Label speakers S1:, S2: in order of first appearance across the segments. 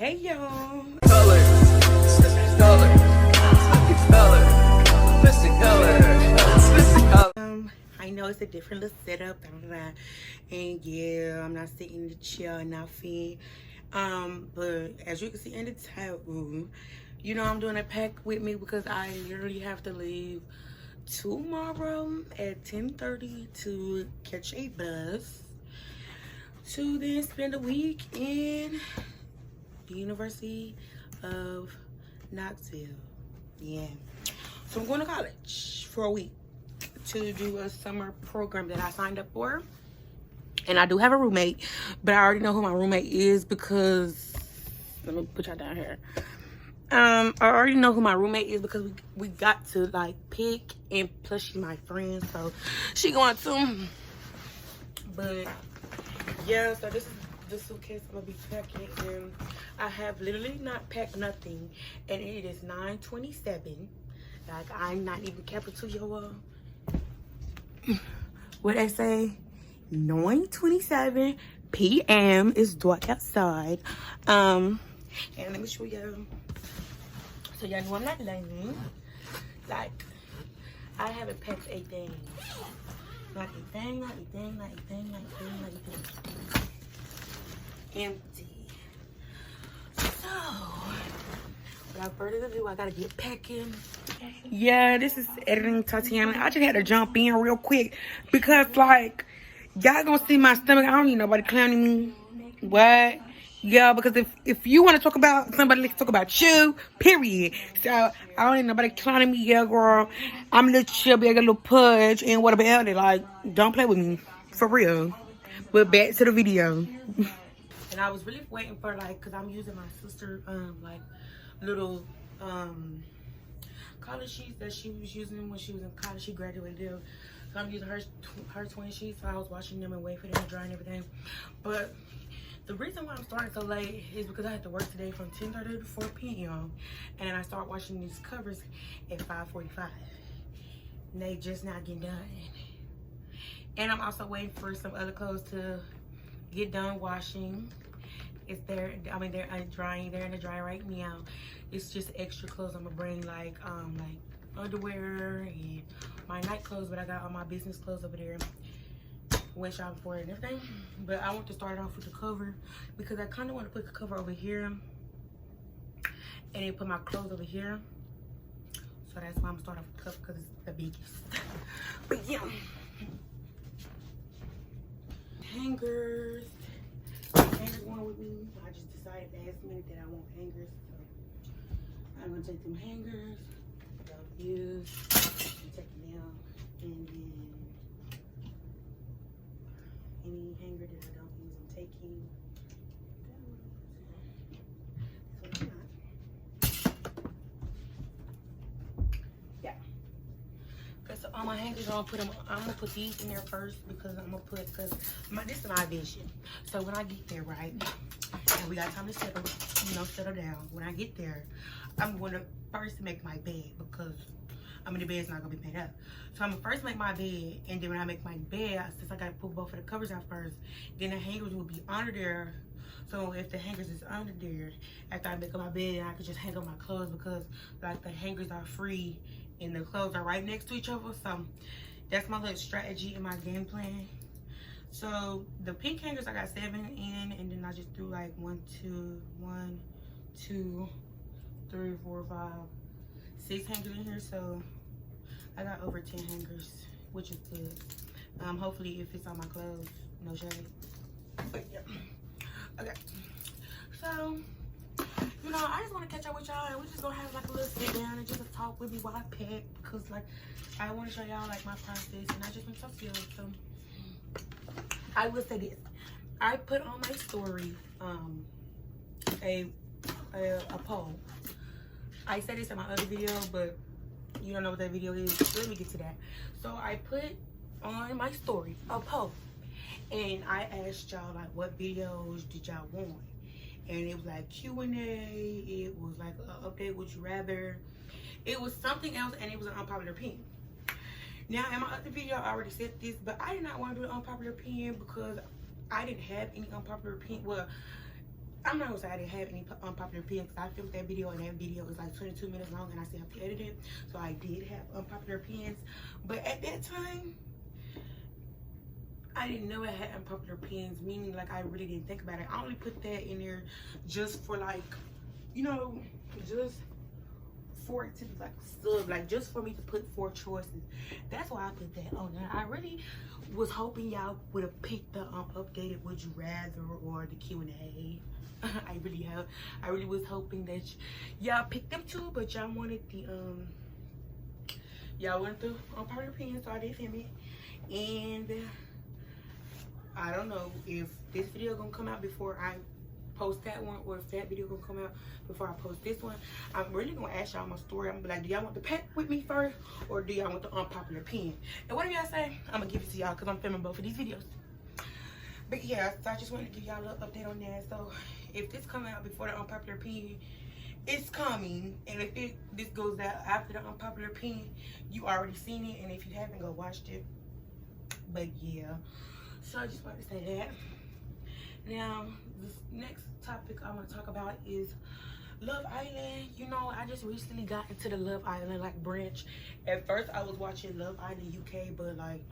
S1: Hey y'all. I know it's a different little setup, and yeah, I'm not sitting in the chair, nothing. But as you can see in the title, you know I'm doing a pack with me because I literally have to leave tomorrow at 10:30 to catch a bus to then spend a week in the University of Knoxville. Yeah. So I'm going to college for a week to do a summer program that I signed up for. And I do have a roommate, but I already know who my roommate is because, let me put y'all down here. I already know who my roommate is because we got to like pick, and plus she's my friend, so she going to. But yeah, so this is the suitcase I'm gonna be packing, and I have literally not packed nothing, and it is 9:27. Like, I'm not even capping to y'all. What I say? 9:27 p.m. It's dark outside. And let me show you. So y'all know I'm not lying. Like, I haven't packed a thing. Not a thing, not a thing, not a thing, not a thing, not a thing. Empty. So, without further ado, I gotta get packing. Yeah, this is editing Tatiana. I just had to jump in real quick because, like, y'all gonna see my stomach. I don't need nobody clowning me. What? Yeah, because if you want to talk about somebody, let's talk about you, period. So, I don't need nobody clowning me. Yeah, girl. I'm a little chubby, I got a little pudge, and what about it? Like, don't play with me. For real. But back to the video. And I was really waiting for, like, because I'm using my sister, like, little, college sheets that she was using when she was in college. She graduated. So I'm using her twin sheets. So I was watching them and waiting for them to dry and everything. But the reason why I'm starting so late is because I had to work today from 10:30 to 4 p.m. And I started watching these covers at 5:45. And they just not getting done. And I'm also waiting for some other clothes to get done washing. It's there. I mean, they're drying. They're in the dryer right now. It's just extra clothes I'm gonna bring, like underwear and my night clothes. But I got all my business clothes over there. Went shopping for it and everything. But I want to start off with the cover because I kind of want to put the cover over here and then put my clothes over here. So that's why I'm starting off with the cover because it's the biggest. But yeah, hangers. Hangers going with me. I just decided last minute that I want hangers, so I'm gonna take them hangers that I've used and take them down, and then any hanger that I don't use, I'm taking. Yeah. Okay, so all my hangers, I'm gonna put these in there first because this is my vision. So when I get there, right, and we got time to settle down. When I get there, I'm gonna first make my bed because the bed's not gonna be made up. So I'm gonna first make my bed, and then when I make my bed, since I gotta put both of the covers out first, then the hangers will be under there. So if the hangers is under there, after I make up my bed, I can just hang up my clothes because like the hangers are free and the clothes are right next to each other. So that's my little strategy and my game plan. So the pink hangers, I got 7 in, and then I just threw like 1, 2, 3, 4, 5, 6 hangers in here. So I got over 10 hangers, which is good. Hopefully it fits on my clothes, no shade. But yeah, okay. So, you know, I just want to catch up with y'all, and we're just gonna have like a little sit down and just talk with me while I pack, because like I want to show y'all like my process, and I just want to talk to y'all. So I will say this: I put on my story a poll. I said this in my other video, but you don't know what that video is. Let me get to that. So I put on my story a poll, and I asked y'all like, what videos did y'all want? And it was like Q&A, it was like an update, would you rather, it was something else, and it was an unpopular opinion. Now in my other video I already said this, but I did not want to do an unpopular opinion because I didn't have any unpopular opinion. Well, I'm not gonna say I didn't have any unpopular opinions. I filmed that video, and that video is like 22 minutes long, and I still have to edit it. So I did have unpopular opinions, but at that time, I didn't know I had unpopular opinions. Meaning, like, I really didn't think about it. I only put that in there just for, like, you know, just for it to be like sub, like just for me to put 4 choices. That's why I put that on there. I really was hoping y'all would have picked the updated Would You Rather or the Q&A. I really was hoping that y'all picked them too, but y'all wanted the unpopular opinion, so I did film it. And I don't know if this video gonna come out before I post that one, or if that video gonna come out before I post this one. I'm really gonna ask y'all my story. I'm gonna be like, do y'all want the pack with me first, or do y'all want the unpopular opinion? And whatever y'all say, I'm gonna give it to y'all because I'm filming both of these videos. But yeah, so I just wanted to give y'all a little update on that. So if this come out before the unpopular opinion, it's coming. And if this goes out after the unpopular opinion, you already seen it. And if you haven't, go watched it. But yeah, so I just wanted to say that. Now, this next topic I want to talk about is Love Island. You know, I just recently got into the Love Island like branch. At first, I was watching Love Island UK, but like,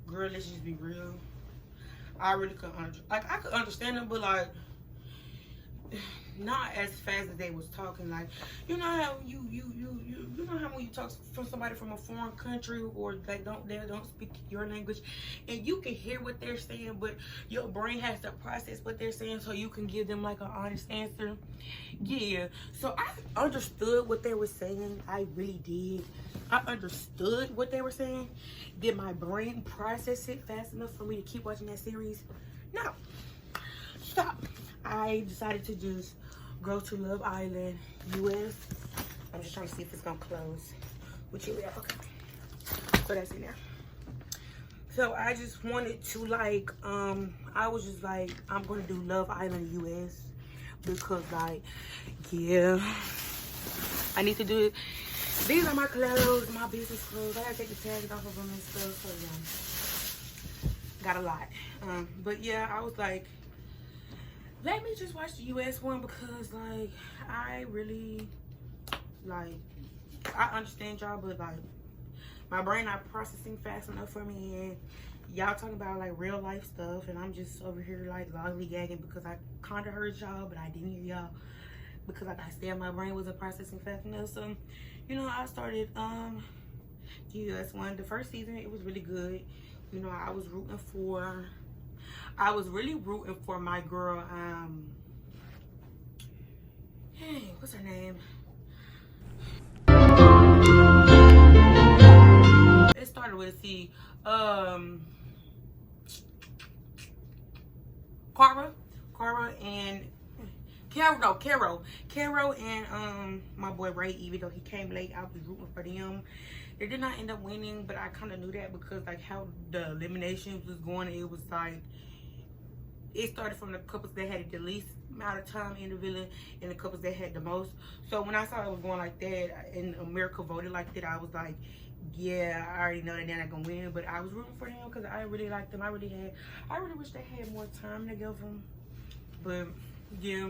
S1: girl, let's just be real. I really couldn't I could understand them, but like, not as fast as they was talking. Like, you know how you know how when you talk from somebody from a foreign country, or they don't speak your language, and you can hear what they're saying, but your brain has to process what they're saying so you can give them like an honest answer. Yeah, so I understood what they were saying. I really did. I understood what they were saying. Did my brain process it fast enough for me to keep watching that series? No. Stop. I decided to just go to Love Island US. I'm just trying to see if it's gonna close. Which here we are. Okay. So that's it now. So I just wanted to like, I was just like, I'm gonna do Love Island US because like, yeah, I need to do it. These are my clothes, my business clothes. I gotta take the tags off of them and stuff. So yeah, got a lot. But yeah, I was like, let me just watch the US one because like, I really like, I understand y'all, but like, my brain not processing fast enough for me, and y'all talking about like real life stuff, and I'm just over here like lollygagging because I kinda heard y'all, but I didn't hear y'all because like I said, my brain wasn't processing fast enough. So, you know, I started the US one. The first season, it was really good. You know, I was really rooting for my girl, hey, what's her name? It started with C. Cara and Caro and my boy Ray. Even though he came late, I was rooting for them. They did not end up winning, but I kind of knew that because like how the eliminations was going. It was like, it started from the couples that had the least amount of time in the villa and the couples that had the most. So when I saw it was going like that and America voted like that, I was like, yeah, I already know that they're not gonna win, but I was rooting for them because I really liked them. I really wish they had more time together. But yeah,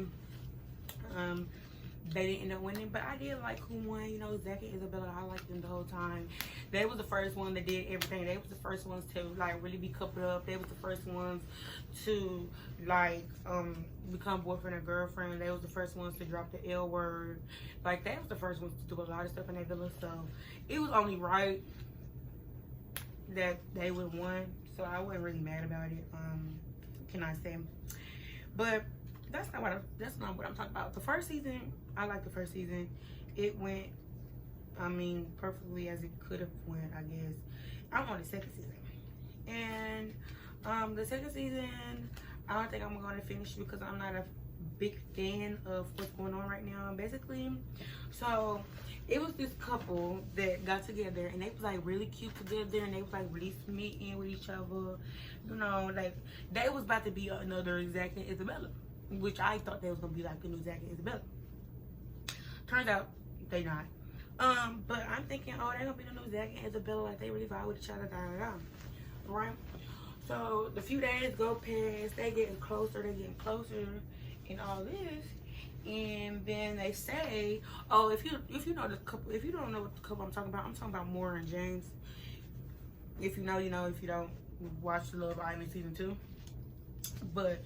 S1: they didn't end up winning, but I did like who won. You know, Zach and Isabella, I liked them the whole time. They was the first one that did everything. They was the first ones to like really be coupled up. They was the first ones to like become boyfriend and girlfriend. They was the first ones to drop the L word. Like, they was the first ones to do a lot of stuff in that villa. So it was only right that they would have won. So I wasn't really mad about it. Can I say? But that's not what I'm talking about. The first season, I like the first season. It went, I mean, perfectly as it could have went, I guess. I'm on the second season. And the second season, I don't think I'm going to finish because I'm not a big fan of what's going on right now, basically. So it was this couple that got together, and they was like really cute together, and they was like really meeting with each other. You know, like they was about to be another Zach and Isabella, which I thought they was gonna be like the new Zach and Isabella. Turns out they not. But I'm thinking, oh, they're gonna be the new Zach and Isabella, like they really vibe with each other, right? So the few days go past, they getting closer, and all this. And then they say, oh, if you know the couple, if you don't know what the couple I'm talking about Maura and James. If you know, you know. If you don't, watch Love Island season 2. But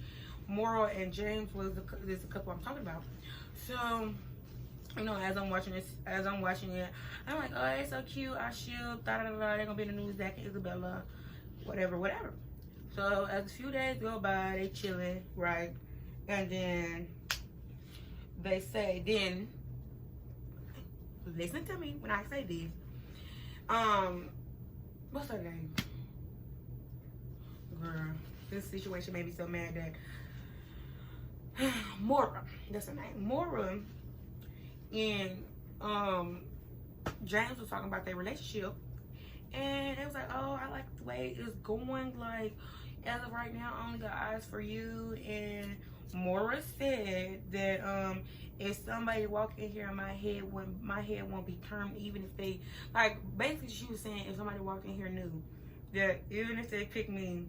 S1: Maura and James was the couple I'm talking about. So, you know, as I'm watching it, I'm like, oh, it's so cute. I should, da da da. They're gonna be in the news, Zach and Isabella, whatever. So as a few days go by, they chilling, right? And then they say, listen to me when I say this. What's her name? Girl, this situation made me so mad that Maura, that's her name. Maura and James was talking about their relationship, and it was like, oh, I like the way it's going. Like, as of right now, I only got eyes for you. And Maura said that if somebody walk in here, my head won't be turned, even if they, like, basically she was saying if somebody walked in here knew that even if they pick me,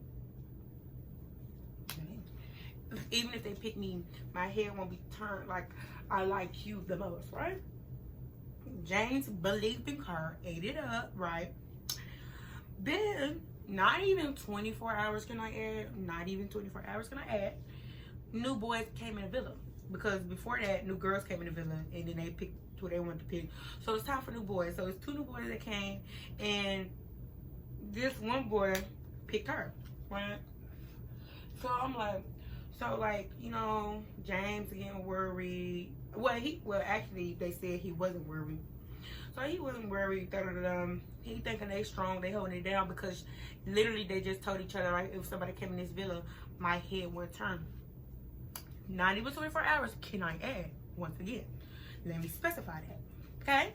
S1: my head won't be turned. Like, I like you the most, right? James believed in her, ate it up, right? Then, not even 24 hours can I add, new boys came in the villa. Because before that, new girls came in the villa, and then they picked who they wanted to pick. So it's time for new boys. So it's 2 new boys that came, and this one boy picked her, right? So I'm like, you know, James getting worried. Well, actually, they said he wasn't worried. So he wasn't worried. He thinking they strong, they holding it down, because literally they just told each other, right, if somebody came in this villa, my head would turn. Not even 24 hours can I add. Once again, let me specify that. Okay?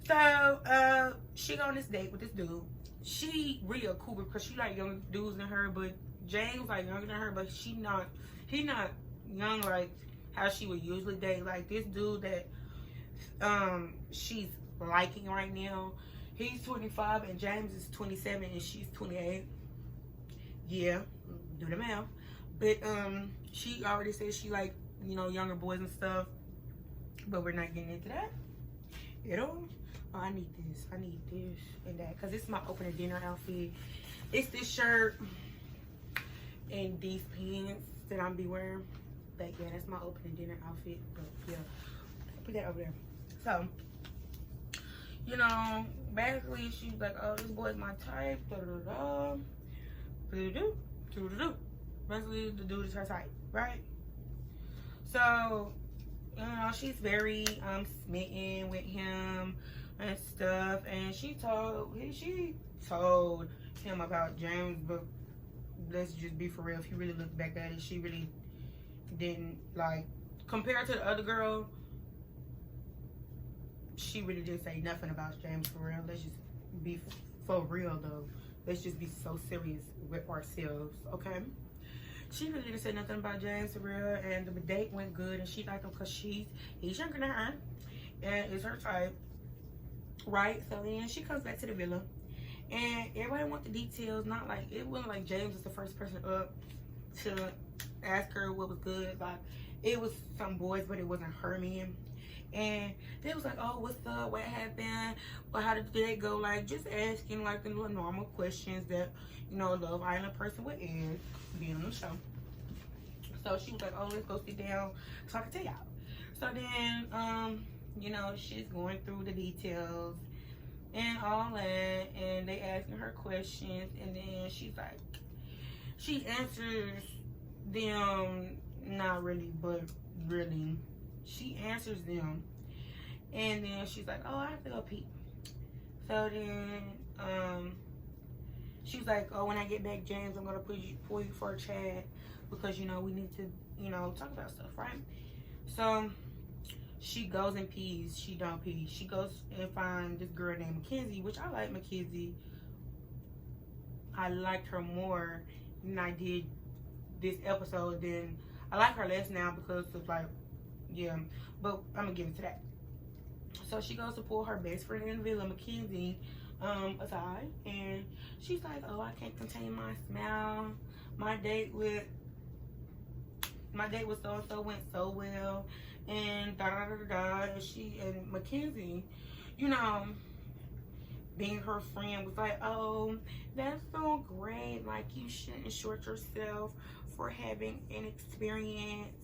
S1: So she go on this date with this dude. She real cool because she like young dudes than her, but James like younger than her, but he not young like how she would usually date. Like this dude that she's liking right now, he's 25 and James is 27 and she's 28. Yeah, do the math. But she already said she like, you know, younger boys and stuff, but we're not getting into that at all. Oh, I need this and that, because it's my opening dinner outfit. It's this shirt and these pants that I'm be wearing. But yeah, that's my opening dinner outfit. But yeah, put that over there. So, you know, basically she's like, oh, this boy's my type. Basically, the dude is her type, right? So, you know, she's very smitten with him and stuff, and she told him about James, but let's just be for real. If you really look back at it, she really didn't, like, compared to the other girl, she really didn't say nothing about James for real. Let's just be for real though. Let's just be so serious with ourselves, okay? She really didn't say nothing about James for real, and the date went good, and she liked him because he's younger than her and is her type, right? So then she comes back to the villa, and everybody wants the details. Not like, it wasn't like James was the first person up to ask her what was good. Like, it was some boys, but it wasn't her man. And they was like, oh, what's up, what happened, well, how did they go? Like, just asking like the little normal questions that, you know, a Love Island person would ask being on the show. So she was like, oh, let's go sit down so I can tell y'all. So then you know, she's going through the details and all that, and they asking her questions, and then she's like, she answers them, not really, but really, she answers them, and then she's like, oh, I have to go pee. So then she's like, oh, when I get back, James, I'm gonna pull you for a chat, because, you know, we need to, you know, talk about stuff, right? So she goes and pees. She don't pee. She goes and finds this girl named Mackenzie, which I like Mackenzie. I liked her more than I did this episode. Then I like her less now because of, like, yeah, but I'm gonna give it to that. So she goes to pull her best friend in the villa, Mackenzie, aside, and she's like, oh, I can't contain my smile. My date with my date with so and so went so well, and da da da da da. And she and Mackenzie, you know, being her friend, was like, oh, that's so great. Like, you shouldn't short yourself for having an experience.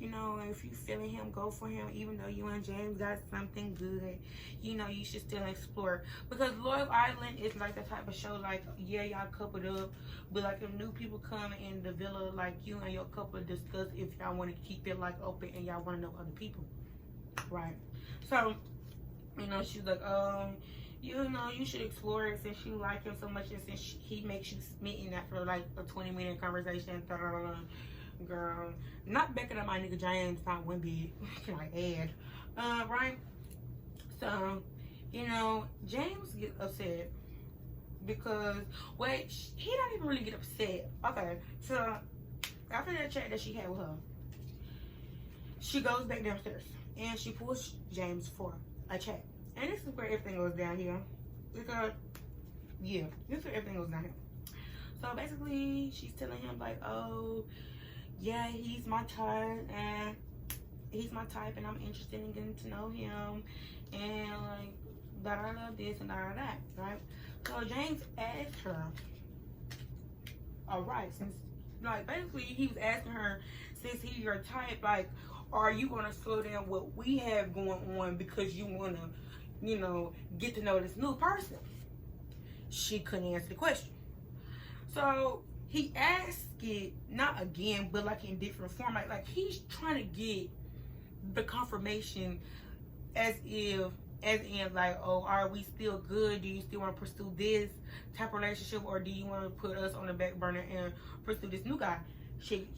S1: You know, if you feeling him, go for him. Even though you and James got something good, you know, you should still explore. Because Love Island is like the type of show, like, yeah, y'all coupled up, but like if new people come in the villa, like you and your couple discuss if y'all want to keep it like open and y'all want to know other people, right? So, you know, she's like, you know, you should explore it since you like him so much, and since he makes you smitten after like a 20-minute conversation. Da, da, da, da. Girl, not backing up my nigga James, not one bit. Can I add? Right? So, you know, James gets upset because, wait, he don't even really get upset. Okay, so after that chat that she had with her, she goes back downstairs and she pulls James for a chat. And this is where everything goes down here. Because, yeah, this is where everything goes down here. So basically, she's telling him, like, oh, yeah, he's my type, and I'm interested in getting to know him, and like da da da this and da da that, right? So James asked her, all right, since like basically he was asking her, since he's your type, like, are you gonna slow down what we have going on because you wanna, you know, get to know this new person? She couldn't answer the question, so he asked it, not again, but like in different format. Like he's trying to get the confirmation as in like, oh, are we still good? Do you still want to pursue this type of relationship, or do you want to put us on the back burner and pursue this new guy? She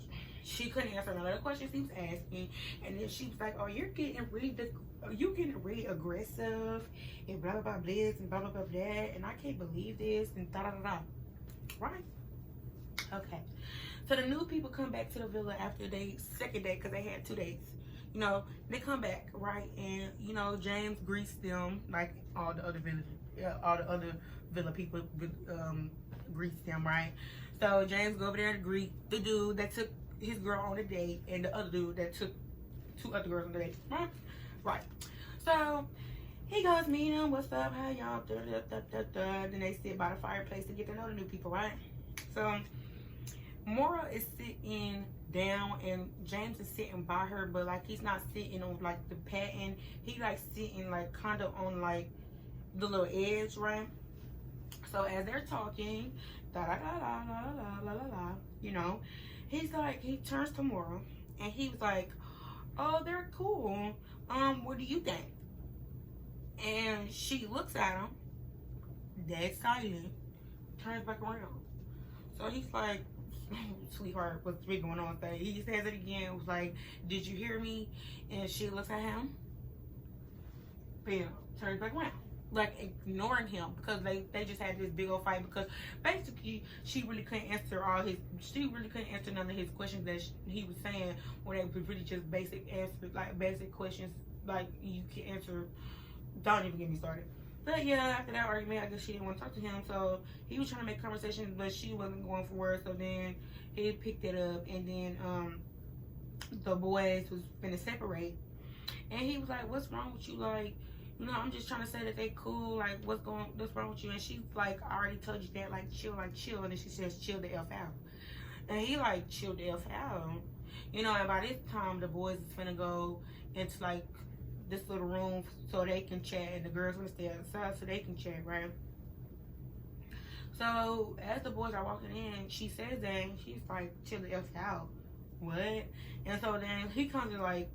S1: couldn't answer none of the questions he was asking, and then she was like, oh, you're getting really aggressive and blah blah blah this and blah blah blah that, and I can't believe this and da da da da, right? Okay, so the new people come back to the villa after their second date, because they had 2 dates. You know, they come back, right? And you know, James greets them like all the other villa people greets them, right? So James go over there to greet the dude that took his girl on a date, and the other dude that took 2 other girls on the date, right? Right. So he goes meet him. What's up? How y'all? Da, da, da, da, da. Then they sit by the fireplace to get to know the new people, right? So Mora is sitting down and James is sitting by her, but like he's not sitting on like the pattern. He like sitting like kind of on like the little edge, right? So as they're talking, da da da da da da da da, you know, he's like, he turns to Mora and he was like, oh, they're cool. What do you think? And she looks at him, dead silent, turns back around. So he's like, sweetheart, what's been going on? So he says it again. Was like, did you hear me? And she looks at him. Bam, turns back around, like ignoring him, because they just had this big old fight, because basically she really couldn't answer none of his questions that he was saying, when they were really just basic answers, like basic questions, like you can answer. Don't even get me started. But yeah, after that argument, I guess she didn't want to talk to him, so he was trying to make conversation, but she wasn't going for it. So then he picked it up, and then the boys was finna separate, and he was like, "What's wrong with you? Like, you know, I'm just trying to say that they cool. Like, what's wrong with you?" And she's like, "I already told you that. Like, chill. And then she says, "Chill the F out." And he like, "Chill the F out." You know, and by this time, the boys is finna go into like this little room so they can chat, and the girls gonna stay outside so they can chat, right? So as the boys are walking in, she says that, and she's like, chill the F out. What? And so then he comes and like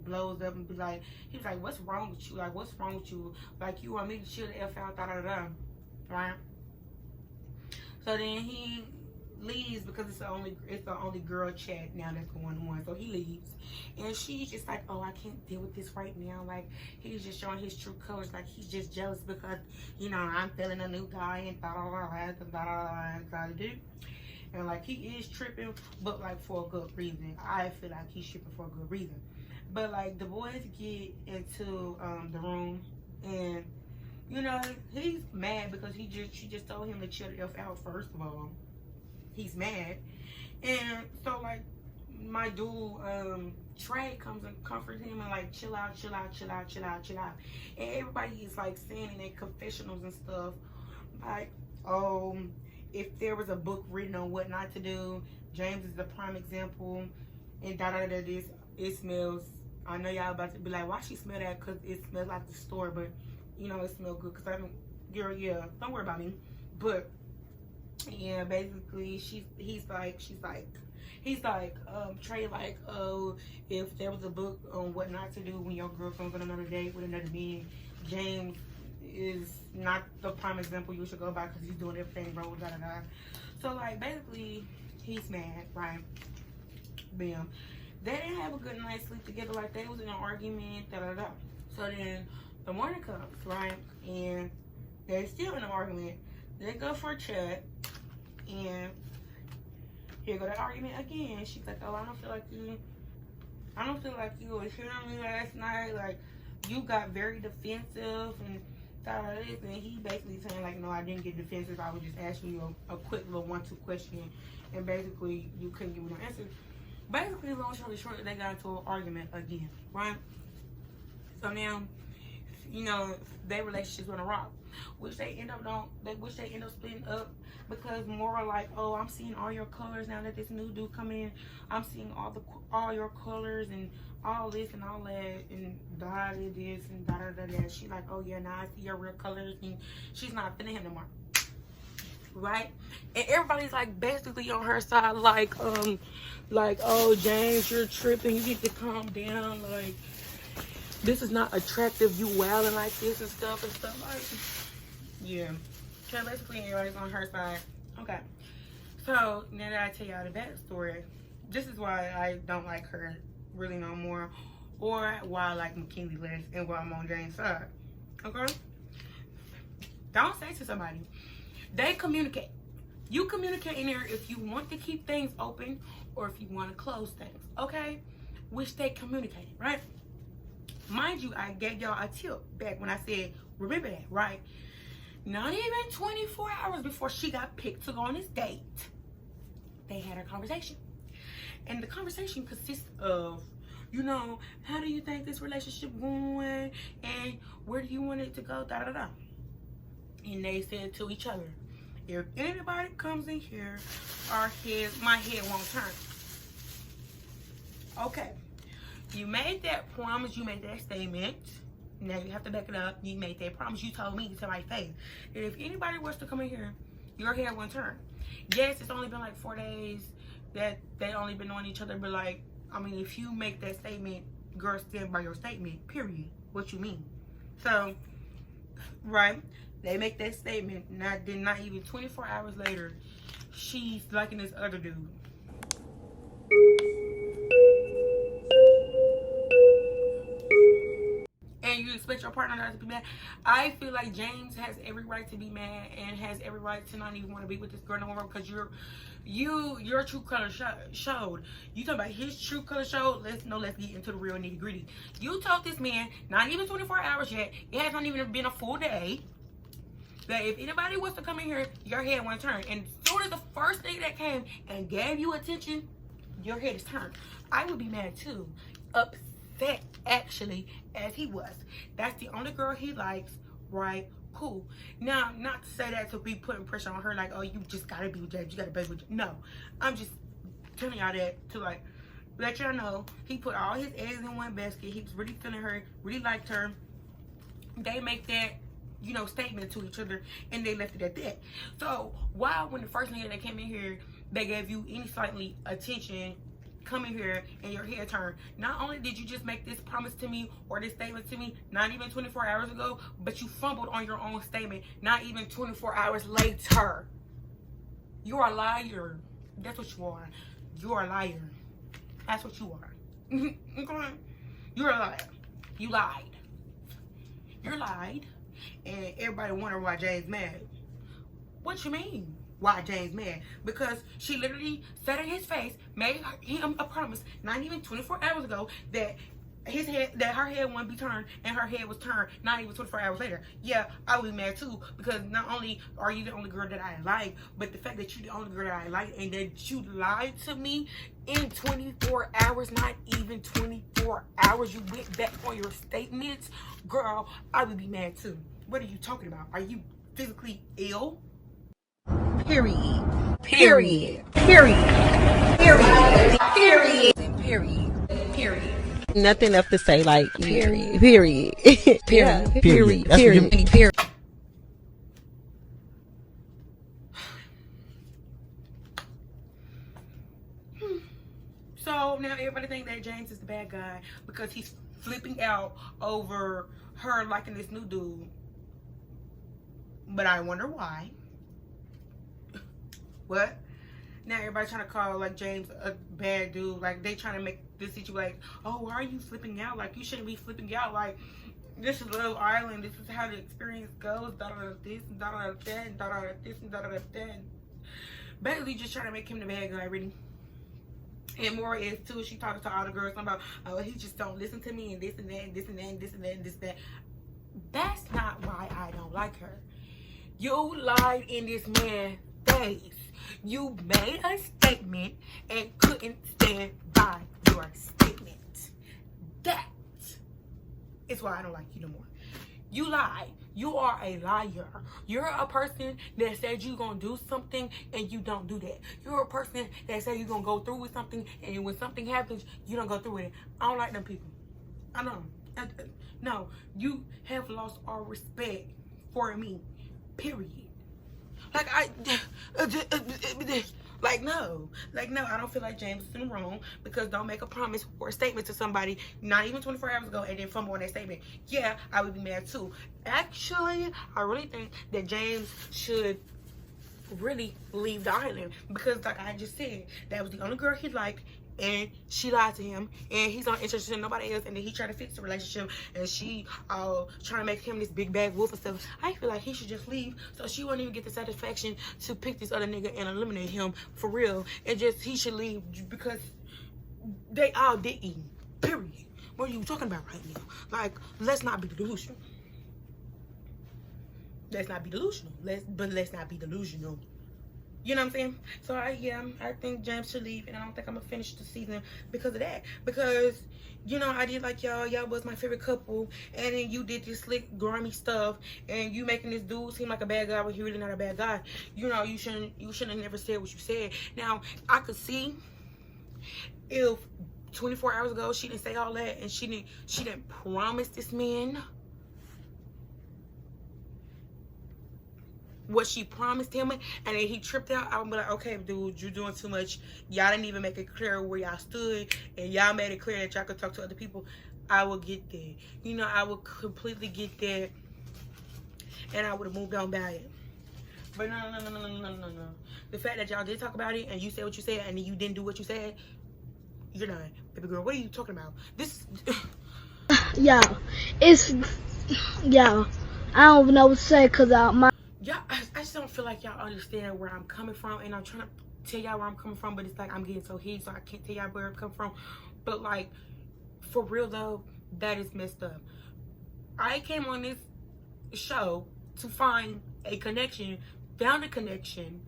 S1: blows up and be like, he's like, what's wrong with you? Like, what's wrong with you? Like, you want me to chill the F out, da da da, right? So then he leaves, because it's the only girl chat now that's going on. So he leaves, and she's just like, oh, I can't deal with this right now. Like, he's just showing his true colors. Like, he's just jealous because, you know, I'm feeling a new guy and da da da da. And like, he is tripping, but like for a good reason. I feel like he's tripping for a good reason. But like, the boys get into the room, and you know, he's mad because she just told him to chill the F out. First of all, he's mad. And so like, my dude, Trey comes and comforts him and like, chill out, chill out, chill out, chill out, chill out. And everybody is like saying in their confessionals and stuff, like, oh, if there was a book written on what not to do, James is the prime example. And this, it smells. I know y'all about to be like, why she smell that? Because it smells like the store, but you know it smells good. Because I don't, girl, yeah, don't worry about me. But yeah, basically, he's like, Trey, like, oh, if there was a book on what not to do when your girlfriend's on another date with another man, James is not the prime example you should go by because he's doing everything wrong, da da da. So like, basically, he's mad, right? Bam. They didn't have a good night's sleep together. Like, they was in an argument, da da da. So then the morning comes, right? And they're still in an argument. They go for a chat, and here go the argument again. She's like, oh, I don't feel like you was hearing me last night. Like, you got very defensive and da da this. And he basically saying like, no, I didn't get defensive. I was just asking you a quick little 1-2 question, and basically you couldn't give me no answer. Basically, long story short, they got into an argument again, right? So now, you know, their relationship's gonna rock, which they end up splitting up because more like, oh, I'm seeing all your colors now that this new dude come in. I'm seeing all your colors and all this and all that and da this and da da da. She like, oh yeah, now I see your real colors, and she's not feeling him no more, right? And everybody's like basically on her side, like, oh, James, you're tripping. You need to calm down. Like, this is not attractive. You wilding like this and stuff like, yeah. So basically, everybody's on her side. Okay. So now that I tell y'all the backstory, this is why I don't like her really no more, or why I like McKinney less, and why I'm on James' side. Okay. Don't say to somebody. They communicate. You communicate in there if you want to keep things open or if you want to close things, okay? Which they communicated, right? Mind you, I gave y'all a tip back when I said, remember that, right? Not even 24 hours before she got picked to go on this date, they had a conversation. And the conversation consists of, you know, how do you think this relationship going? And where do you want it to go? Da da da. And they said to each other, if anybody comes in here, my head won't turn. Okay. You made that promise, you made that statement. Now you have to back it up. You made that promise. You told me to my face that if anybody was to come in here, your head won't turn. Yes, it's only been like 4 days that they only been knowing each other, but like, I mean, if you make that statement, girl, stand by your statement, period. What you mean? So, right, they make that statement, not even 24 hours later, she's liking this other dude. And you expect your partner not to be mad. I feel like James has every right to be mad and has every right to not even want to be with this girl no more, because your true color showed. You talking about his true color showed. Let's get into the real nitty gritty. You told this man, not even 24 hours yet, it has not even been a full day, that if anybody was to come in here, your head won't turn. And as soon as the first thing that came and gave you attention, your head is turned. I would be mad too. Upset, actually, as he was. That's the only girl he likes, right? Cool. Now, not to say that to be putting pressure on her, like, oh, you just gotta be with James, you gotta be with James. No, I'm just telling y'all that to like let y'all know he put all his eggs in one basket. He was really feeling her, really liked her. They make that, you know, statement to each other, and they left it at that. So why, when the first nigga that came in here, they gave you any slightly attention, come in here and your head turned? Not only did you just make this promise to me or this statement to me not even 24 hours ago, but you fumbled on your own statement not even 24 hours later. You're a liar. That's what you are. You're a liar. That's what you are. Okay? You're a liar. You lied. You lied. And everybody wondering why James mad. What you mean? Why James mad? Because she literally said in his face, made him a promise not even 24 hours ago that his head, that her head wouldn't be turned, and her head was turned not even 24 hours later. Yeah, I would be mad too, because not only are you the only girl that I like, but the fact that you the only girl that I like, and that you lied to me in 24 hours, not even 24 hours, you went back on your statements, girl, I would be mad too. What are you talking about? Are you physically ill? Period. Period. Period. Period. Period. Period. Period.
S2: Nothing else to say, like, period. Period.
S1: Period.
S2: Period.
S1: Period. Period. So now everybody think that James is the bad guy because he's flipping out over her liking this new dude. But I wonder why. What? Now everybody trying to call like James a bad dude. Like they trying to make this situation like, oh, why are you flipping out? Like you shouldn't be flipping out. Like this is Love Island. This is how the experience goes. Da da da this, da da da that, da da da this, da da da that. Basically just trying to make him the bad guy, really. And more is too, she talking to all the girls about, oh, he just don't listen to me and this and that and this and that and this and that and this and that. That's not why I don't like her. You lied in this man's face. You made a statement and couldn't stand by your statement. That is why I don't like you no more. You lied. You are a liar. You're a person that said you're going to do something and you don't do that. You're a person that said you're going to go through with something and when something happens, you don't go through with it. I don't like them people. I know. No, you have lost all respect for me. Period. Like, no, I don't feel like James is in the wrong because don't make a promise or a statement to somebody not even 24 hours ago and then fumble on that statement. Yeah, I would be mad too. Actually, I really think that James should really leave the island because like I just said, that was the only girl he liked and she lied to him and he's not interested in nobody else and then he tried to fix the relationship and she trying to make him this big bad wolf and stuff. I feel like he should just leave so she won't even get the satisfaction to pick this other nigga and eliminate him for real, and just he should leave because they all dating, period. What are you talking about right now? Like, let's not be delusional. Let's not be delusional. Let's not be delusional. You know what I'm saying? So I think James should leave, and I don't think I'm gonna finish the season because of that. Because, you know, I did like y'all. Y'all was my favorite couple, and then you did this slick, grimy stuff, and you making this dude seem like a bad guy when he really not a bad guy. You know, you shouldn't have never said what you said. Now I could see if 24 hours ago she didn't say all that, and she didn't promise this man what she promised him, and then he tripped out. I would be like, okay, dude, you're doing too much. Y'all didn't even make it clear where y'all stood, and y'all made it clear that y'all could talk to other people. I would get there. You know, I would completely get there, and I would have moved on by it. But no. The fact that y'all did talk about it, and you said what you said, and then you didn't do what you said, you're done. Baby girl, what are you talking about? This
S3: Yo, I don't even know what to say because
S1: yeah, I just don't feel like y'all understand where I'm coming from, and I'm trying to tell y'all where I'm coming from, but it's like I'm getting so heated, so I can't tell y'all where I'm coming from. But like, for real though, that is messed up. I came on this show to find a connection, found a connection,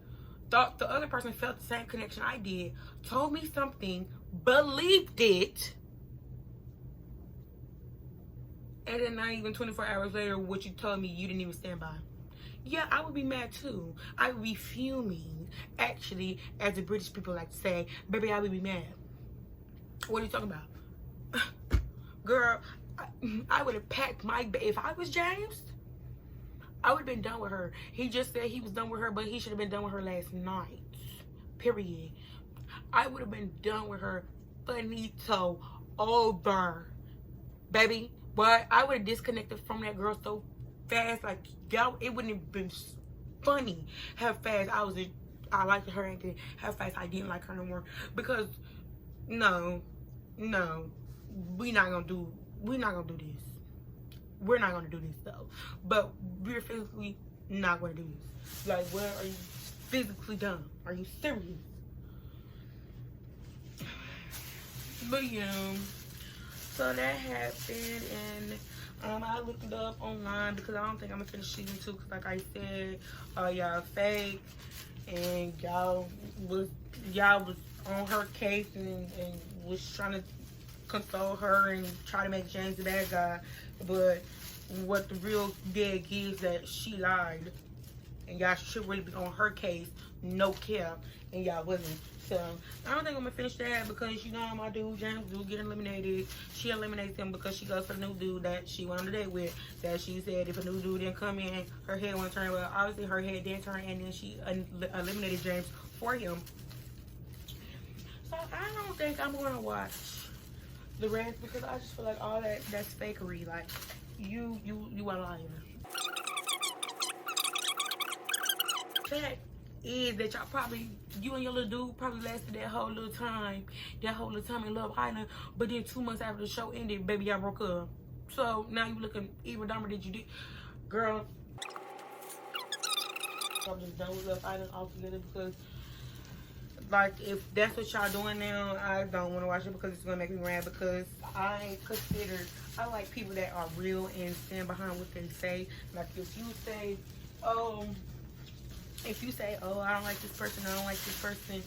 S1: thought the other person felt the same connection I did, told me something, believed it, and then not even 24 hours later, what you told me you didn't even stand by. Yeah, I would be mad too. I would be fuming. Actually, as the British people like to say, baby, I would be mad. What are you talking about? Girl, I would have packed my bag. If I was James, I would have been done with her. He just said he was done with her, but he should have been done with her last night. Period. I would have been done with her finito over. Baby, but I would have disconnected from that girl so fast, like y'all, it wouldn't have been funny how fast I liked her and then how fast I didn't like her no more. Because no, we're not gonna do this. We're not gonna do this though. But we're physically not gonna do this. Like, what are you physically done? Are you serious? But yeah, So that happened, and I looked it up online because I don't think I'm gonna finish season 2 because, like I said, y'all fake, and y'all was on her case and was trying to console her and try to make James the bad guy. But what the real dig is that she lied, and y'all should really be on her case, no cap, and y'all wasn't. So I don't think I'm gonna finish that because, you know, my dude James do get eliminated. She eliminates him because she goes for the new dude that she went on a date with. That she said if a new dude didn't come in, her head wouldn't turn. Well, obviously her head did turn, and then she eliminated James for him. So I don't think I'm gonna watch the rest because I just feel like all that's fakery. Like you are lying. Fact is that y'all probably, you and your little dude probably lasted that whole little time in Love Island, but then 2 months after the show ended, baby, y'all broke up. So now you looking even dumber than you did. Girl, I'm just done with Love Island altogether because, like, if that's what y'all doing now, I don't want to watch it because it's gonna make me mad because I like people that are real and stand behind what they say. Like if you say, oh, I don't like this person, I don't like this person,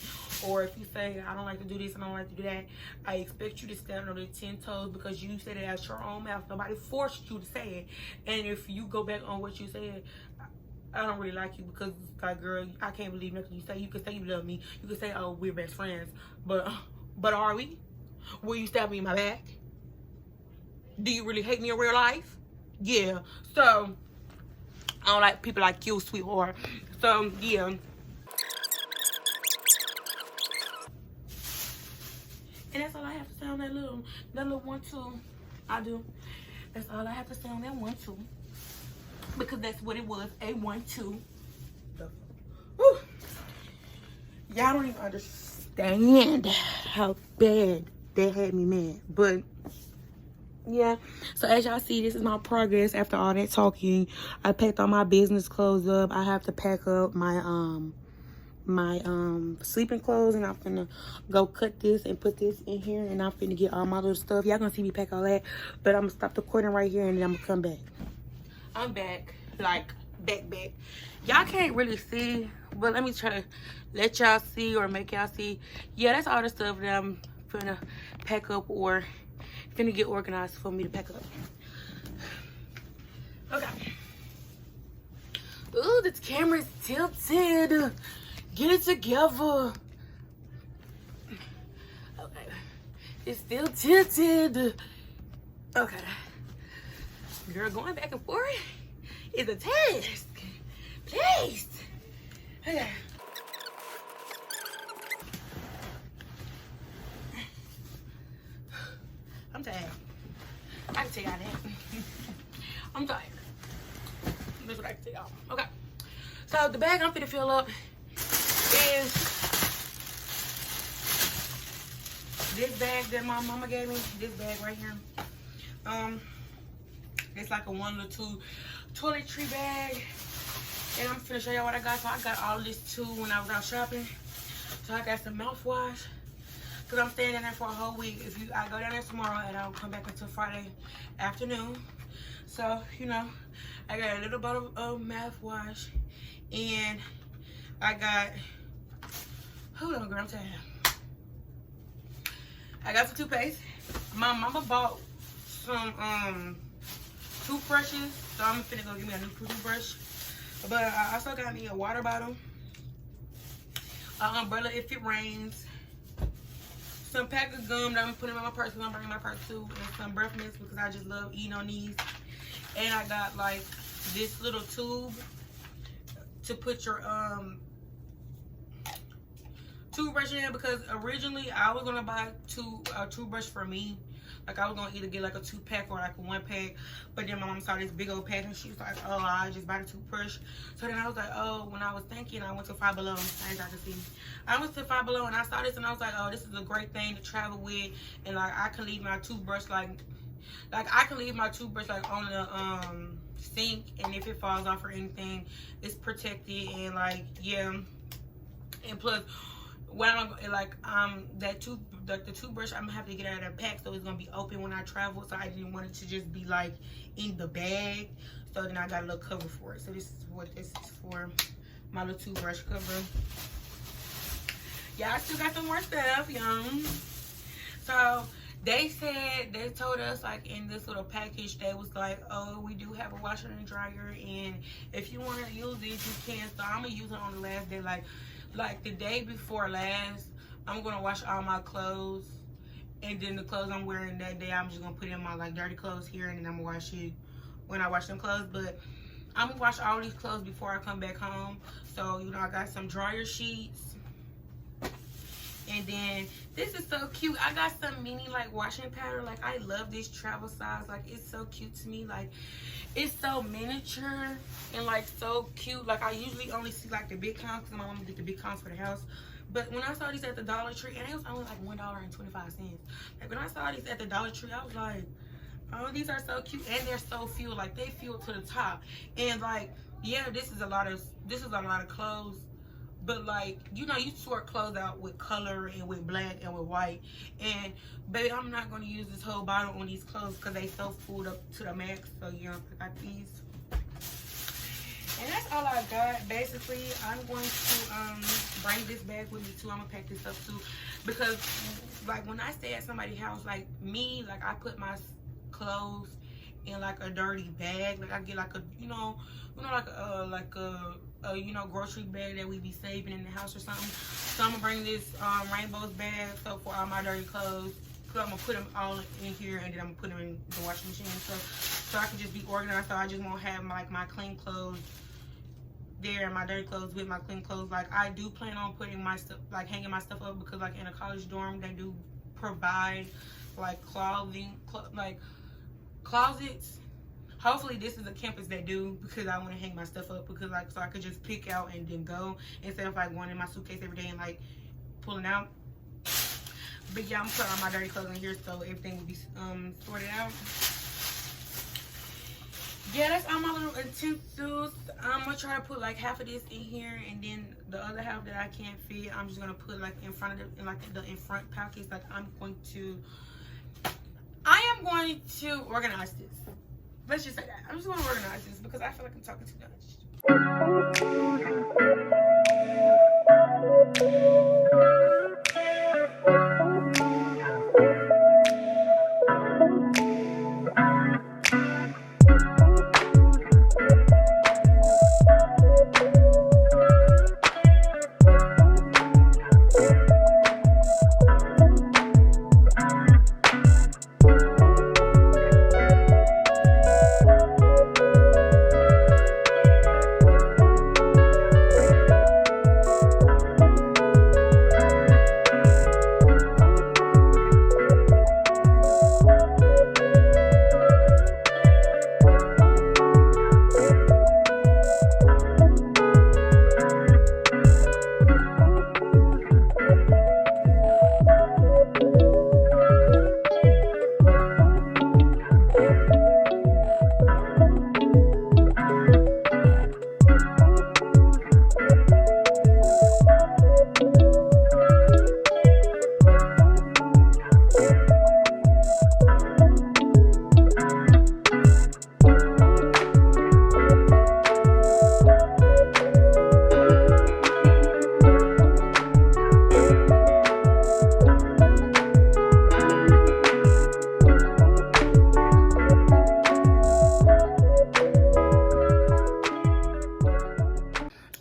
S1: or if you say, I don't like to do this and I don't like to do that, I expect you to stand on your 10 toes because you said it out your own mouth. Nobody forced you to say it. And if you go back on what you said, I don't really like you because, like, girl, I can't believe nothing you say. You can say you love me. You can say, oh, we're best friends. But are we? Will you stab me in my back? Do you really hate me in real life? Yeah. So, I don't like people like you, sweetheart. So, yeah. And that's all I have to say on that little 1-2. I do. That's all I have to say on that 1-2. Because that's what it was, a 1-2. Y'all don't even understand how bad that had me mad. But yeah, so as y'all see, this is my progress after all that talking. I packed all my business clothes up. I have to pack up my sleeping clothes, and I'm finna go cut this and put this in here, and I'm finna get all my little stuff. Y'all gonna see me pack all that, but I'm gonna stop the recording right here and then I'm gonna come back. I'm back, like back. Y'all can't really see, but let me try to let y'all see or make y'all see. Yeah, that's all the stuff that I'm finna pack up or finna get organized for me to pack up. Okay. Ooh, this camera's tilted. Get it together. Okay. It's still tilted. Okay. Girl, going back and forth is a task. Please. Okay. I'm tired. I can tell y'all that. I'm tired. That's what I can tell y'all. Okay. So the bag I'm finna fill up is this bag that my mama gave me. This bag right here. It's like a 1 or 2 toiletry bag. And I'm finna show y'all what I got. So I got all this too when I was out shopping. So I got some mouthwash. Cause I'm staying down there for a whole week. I go down there tomorrow and I'll come back until Friday afternoon. So, you know, I got a little bottle of mouthwash. And I got, hold on girl, I'm tired. I got some toothpaste. My mama bought some toothbrushes, so I'm finna go get me a new toothbrush. But I also got me a water bottle, an umbrella if it rains, some pack of gum that I'm putting in my purse because I'm bringing my purse too, and some breath mints because I just love eating on these. And I got like this little tube to put your toothbrush in, because originally I was gonna buy a toothbrush for me. Like I was gonna either get like a 2-pack or like a 1-pack, but then my mom saw this big old pack and she was like, oh, I'll just buy the toothbrush. So then I was like, oh, when I was thinking, I went to Five Below, as y'all can see. I went to Five Below and I saw this and I was like, oh, this is a great thing to travel with, and like I can leave my toothbrush like I can leave my toothbrush like on the sink, and if it falls off or anything, it's protected. And like, yeah, and plus when I'm like the toothbrush, I'm gonna have to get out of the pack, so it's gonna be open when I travel. So I didn't want it to just be like in the bag. So then I got a little cover for it. So this is what this is for, my little toothbrush cover. Yeah, I still got some more stuff, So they told us like in this little package, they was like, oh, we do have a washer and dryer, and if you want to use it, you can. So I'm gonna use it on the last day, like the day before last. I'm gonna wash all my clothes, and then the clothes I'm wearing that day, I'm just gonna put in my like dirty clothes here, and then I'm gonna wash it when I wash them clothes. But I'm gonna wash all these clothes before I come back home. So I got some dryer sheets. And then this is so cute. I got some mini like washing powder. Like I love this travel size. Like it's so cute to me. Like it's so miniature and like so cute. Like I usually only see like the big cons because my mom get the big cons for the house. But when I saw these at the Dollar Tree, and it was only like $1.25. Like when I saw these at the Dollar Tree, I was like, oh, these are so cute, and they're so filled. Like they fill to the top. And like, yeah, this is a lot of clothes. But like, you sort clothes out with color and with black and with white. And baby, I'm not gonna use this whole bottle on these clothes because they so full up to the max. So I got these. And that's all I got. Basically, I'm going to bring this bag with me too. I'm gonna pack this up too, because like when I stay at somebody's house, like me, like I put my clothes in like a dirty bag. Like I get like a grocery bag that we be saving in the house or something. So I'm gonna bring this rainbows bag so for all my dirty clothes. So I'm gonna put them all in here, and then I'm gonna put them in the washing machine so I can just be organized. So I just won't have my clean clothes there and my dirty clothes with my clean clothes. Like I do plan on putting my stuff, like hanging my stuff up, because like in a college dorm they do provide like like closets. Hopefully this is a campus that do, because I want to hang my stuff up, because like so I could just pick out and then go, instead of like going in my suitcase every day and like pulling out. But yeah, I'm putting all my dirty clothes in here so everything will be sorted out. Yeah, that's all my little utensils. I'm gonna try to put like half of this in here, and then the other half that I can't fit, I'm just gonna put like in front of the in front pockets. Like I am going to organize this. Let's just say that. I'm just going to organize this because I feel like I'm talking too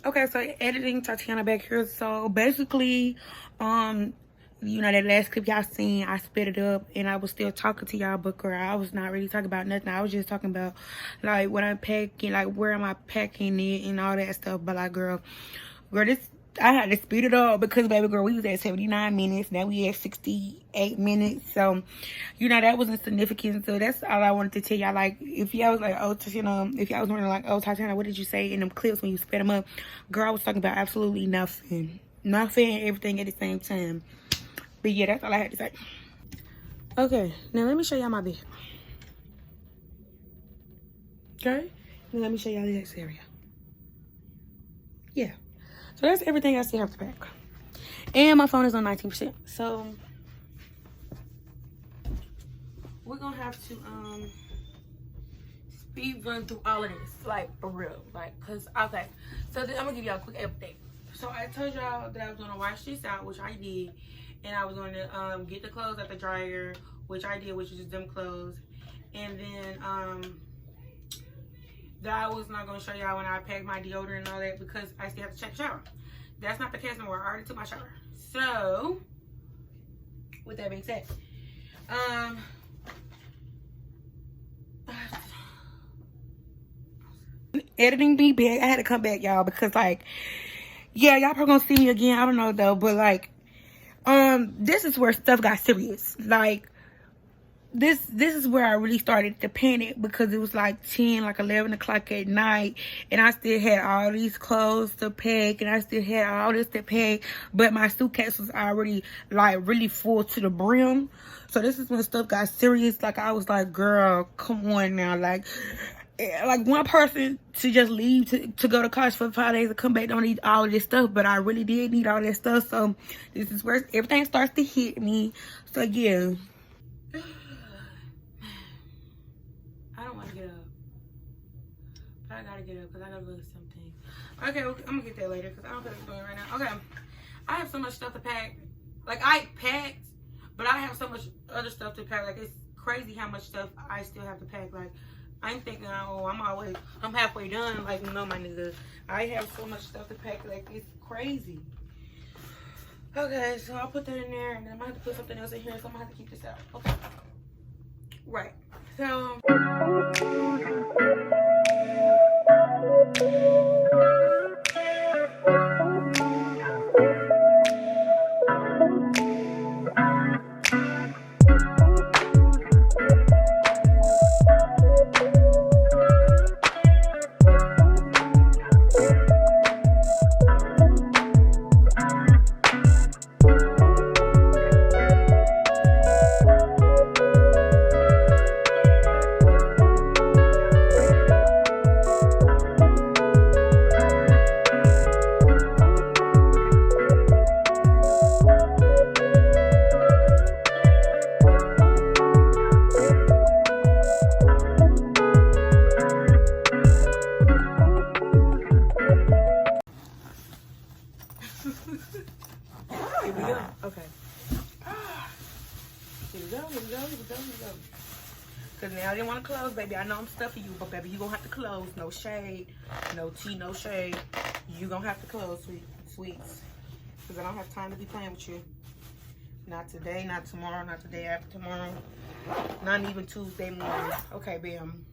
S1: Okay, so editing Tatiana back here. So basically, that last clip y'all seen, I sped it up and I was still talking to y'all, but girl, I was not really talking about nothing. I was just talking about like what I'm packing, like where am I packing it and all that stuff. But like girl, this I had to speed it up because baby girl, we was at 79 minutes, now we at 68 minutes. So that wasn't significant. So that's all I wanted to tell y'all. Like if y'all was like, oh Tatiana, if y'all was wondering like, oh Tatiana, what did you say in them clips when you sped them up? Girl, I was talking about absolutely nothing and everything at the same time. But yeah, that's all I had to say. Okay, now let me show y'all my bed. Okay, now let me show y'all this area. Yeah. So that's everything I still have to pack. And my phone is on 19%. So we're gonna have to speed run through all of this, like for real, like, cause okay. So I'm gonna give y'all a quick update. So I told y'all that I was gonna wash this out, which I did, and I was gonna get the clothes at the dryer, which I did, which is just them clothes, and then that I was not gonna show y'all when I packed my deodorant and all that because I still have to check the shower. That's not the case no more. I already took my shower. So with that being said, editing me back. I had to come back, y'all, because like, yeah, y'all probably gonna see me again. I don't know though, but like, this is where stuff got serious. Like, this is where I really started to panic because it was like 10, like 11 o'clock at night, and I still had all these clothes to pack, and I still had all this to pack, but my suitcase was already like really full to the brim. So this is when stuff got serious. Like, I was like, girl, come on now, like one person to just leave to go to college for 5 days and come back don't need all of this stuff, but I really did need all that stuff. So this is where everything starts to hit me. So yeah, I don't want to get up, but I gotta get up because I gotta look at something. Okay, I'm gonna get that later because I don't feel like doing it right now. Okay, I have so much stuff to pack. Like, I packed, but I have so much other stuff to pack. Like, it's crazy how much stuff I still have to pack. Like, I'm thinking, oh, I'm halfway done. Like, no, my nigga, I have so much stuff to pack. Like, it's crazy. Okay, so I'll put that in there, and then I'm gonna have to put something else in here, so I'm gonna have to keep this out. Okay. Right. So here we go. Okay. Here we go. Because now I didn't want to close, baby. I know I'm stuffing you, but baby, you going to have to close. No shade. No tea, no shade. You going to have to close, sweets. Because I don't have time to be playing with you. Not today, not tomorrow, not the day after tomorrow. Not even Tuesday morning. Okay, bam.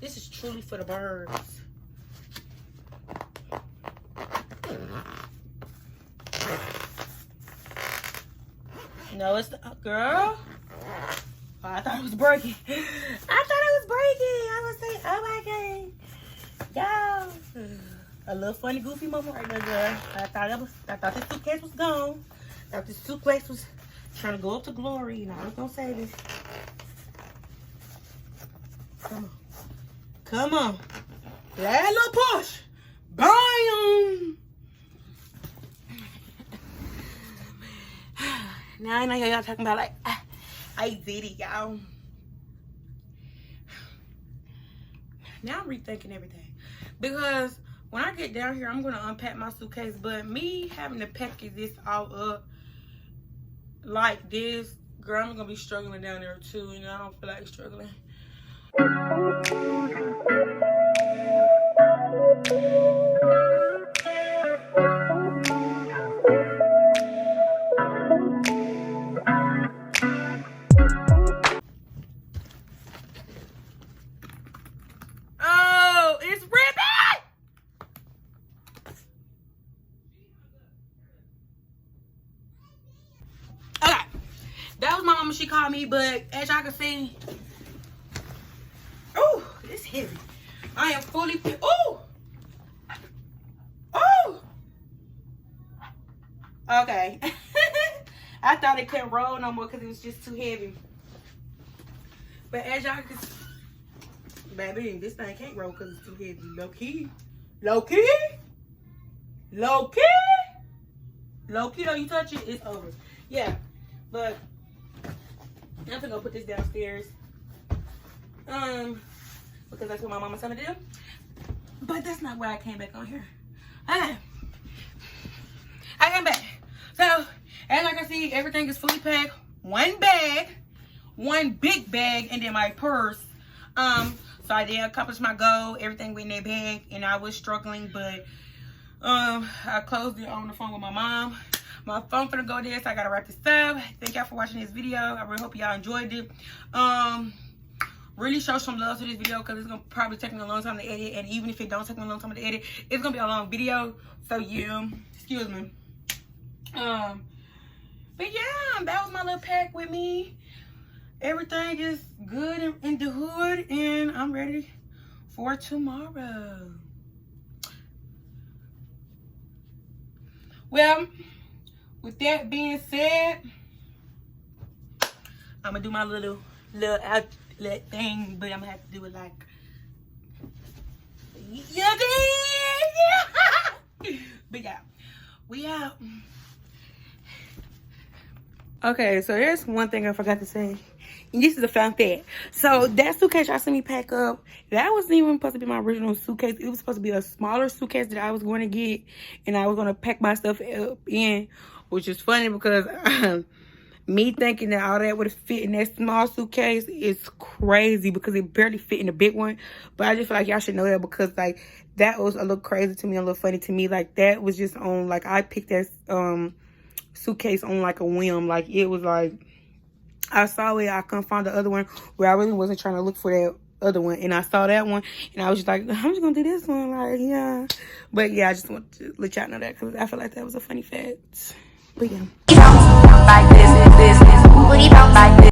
S1: This is truly for the birds. No, it's not, girl. Oh, I thought it was breaking. I was saying, oh my god, y'all. A little funny, goofy moment right there, girl. I thought this suitcase was gone. I thought this suitcase was trying to go up to glory. You know, I was gonna say this. Come on. That little push. Bam. Now I know y'all talking about like, I did it, y'all. Now I'm rethinking everything. Because when I get down here, I'm going to unpack my suitcase. But me having to package this all up like this, girl, I'm going to be struggling down there too. You know, I don't feel like struggling. Oh, it's ripping! Okay, that was my mama. She called me, but as y'all can see, oh, it's heavy. I am fully, oh, Okay. I thought it couldn't roll no more because it was just too heavy. But as y'all can see, baby, this thing can't roll because it's too heavy. Low key. Low key. Low key. Low key, though, you touch it, it's over. Yeah. But I'm gonna go put this downstairs. Because that's what my mama's gonna do. But that's not why I came back on here. I came back. So, as I can see, everything is fully packed. One bag, one big bag, and then my purse. So I did accomplish my goal. Everything went in that bag, and I was struggling, but I closed it on the phone with my mom. My phone finna go there, so I gotta wrap this up. Thank y'all for watching this video. I really hope y'all enjoyed it. Really show some love to this video because it's gonna probably take me a long time to edit, and even if it don't take me a long time to edit, it's gonna be a long video. So yeah, excuse me. But yeah, that was my little pack with me. Everything is good in the hood, and I'm ready for tomorrow. Well, with that being said, I'm gonna do my little outlet thing, but I'm gonna have to do it like but yeah, we out. Okay, so there's one thing I forgot to say. And this is a fun fact. So that suitcase y'all see me pack up, that wasn't even supposed to be my original suitcase. It was supposed to be a smaller suitcase that I was going to get, and I was going to pack my stuff up in, which is funny because me thinking that all that would have fit in that small suitcase is crazy because it barely fit in the big one. But I just feel like y'all should know that because like that was a little crazy to me, a little funny to me. Like that was just on, like I picked that suitcase on like a whim. Like it was like I saw it, I couldn't find the other one where I really wasn't trying to look for that other one, and I saw that one and I was just like, I'm just gonna do this one. Like yeah, but yeah, I just want to let y'all know that because I feel like that was a funny fact. But yeah, like this, booty bounce like this.